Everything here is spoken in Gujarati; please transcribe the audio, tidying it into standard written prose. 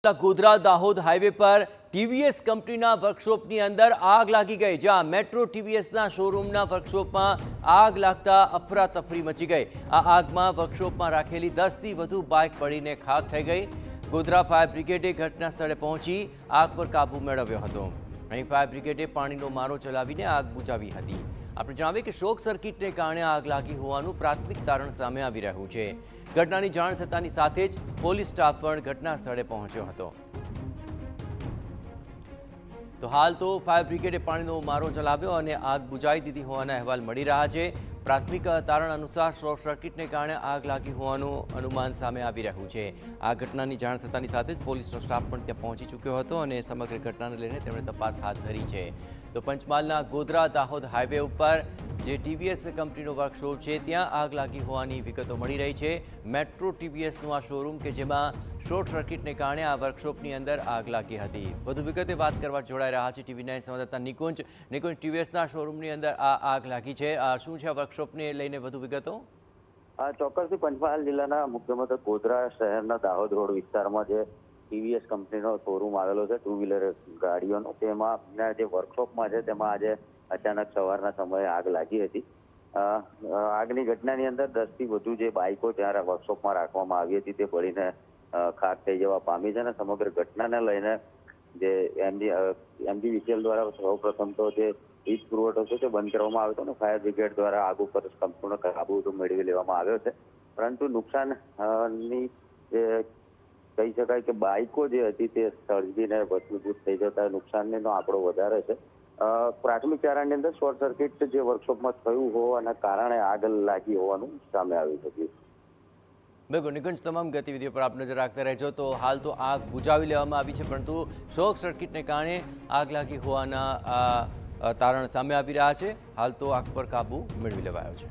ગોધરા દાહોદ હાઈવે પર ટીવીએસ કંપનીના વર્કશોપની અંદર આગ લાગી ગઈ, જ્યાં મેટ્રો ટીવીએસના શોરૂમના વર્કશોપમાં આગ લાગતા અફરાતફરી મચી ગઈ। આ આગમાં વર્કશોપમાં રાખેલી 10થી વધુ બાઇક બળીને ખાખ થઈ ગઈ। ગોધરા ફાયર બ્રિગેડે ઘટના સ્થળે પહોંચી આગ પર કાબુ મેળવ્યો હતો। અહીં ફાયર બ્રિગેડે પાણીનો મારો ચલાવીને આગ બુઝાવી હતી। આપણે જણાવીએ કે શોર્ટ સર્કિટને કારણે આગ લાગી હોવાનું પ્રાથમિક તારણ સામે આવી રહ્યું છે। ઘટનાની જાણ થતાની સાથે જ પોલીસ સ્ટાફ પણ ઘટના સ્થળે પહોંચ્યો હતો। તો હાલ તો ફાયર બ્રિગેડે પાણીનો મારો ચલાવ્યો અને આગ બુઝાવી દીધી હોવાના અહેવાલ મળી રહ્યા છે। પ્રાથમિક તારણ અનુસાર શોર્ટ સર્કિટને કારણે આગ લાગી હોવાનું અનુમાન સામે આવી રહ્યું છે। આ ઘટનાની જાણ થતાની સાથે જ પોલીસનો સ્ટાફ પણ ત્યાં પહોંચી ચૂક્યો હતો અને સમગ્ર ઘટનાને લઈને તેમણે તપાસ હાથ ધરી છે। તો પંચમહાલના ગોધરા દાહોદ હાઈવે ઉપર જે ટીવીએસ કંપનીનો વર્કશોપ છે ત્યાં આગ લાગી હોવાની વિગતો મળી રહી છે। મેટ્રો ટીવીએસનું આ શોરૂમ કે જેમાં શોર્ટ સર્કિટને કારણે આ વર્કશોપની અંદર આગ લાગી હતી। વધુ વિગતે વાત કરવા જોડાઈ રહ્યા છે TV9 સંવાદદાતા નિકુંજ। ટીવીએસના શોરૂમની અંદર આ આગ લાગી છે, શું છે આ વર્કશોપને લઈને વધુ વિગતો? ચોક્કસથી પંચમહાલ જિલ્લાના મુખ્ય મથક ગોધરા શહેરના દાહોદ રોડ વિસ્તારમાં જે ટીવીએસ કંપનીનો શોરૂમ આવેલો છે ટુ વ્હીલર ગાડીઓનો, તેમાં જે વર્કશોપમાં છે તેમાં આજે અચાનક સવારના સમયે આગ લાગી હતી। આગની ઘટનાની અંદર 10થી વધુ જે બાઇકો ત્યાં વર્કશોપમાં રાખવામાં આવી હતી તે બળીને ખાક થઈ જવા પામી છે અને સમગ્ર ઘટનાને લઈને જે એમજીવીસીએલ દ્વારા સૌપ્રથમ તો જે વીજ પુરવઠો છે તે બંધ કરવામાં આવ્યો હતો અને ફાયર બ્રિગેડ દ્વારા આગ ઉપર સંપૂર્ણ કાબુ મેળવી લેવામાં આવ્યો છે। પરંતુ નુકસાનની જે કહી શકાય કે બાઇકો જે હતી તે સળગીને ભસ્મીભૂત થઈ જતા નુકસાનનો આંકડો વધારે છે। પ્રાથમિક તારણની અંદર શોર્ટ સર્કિટ જે વર્કશોપમાં થયું હોવાના કારણે આગ લાગી હોવાનું સામે આવી શક્યું। બિલકુલ નિકુંજ, તમામ ગતિવિધિઓ પર આપ નજર રાખતા રહેજો। તો હાલ તો આગ બુઝાવી લેવામાં આવી છે, પરંતુ શોર્ટ સર્કિટને કારણે આગ લાગી હોવાના તારણ સામે આવી રહ્યા છે। હાલ તો આગ પર કાબુ મેળવી લેવાયો છે।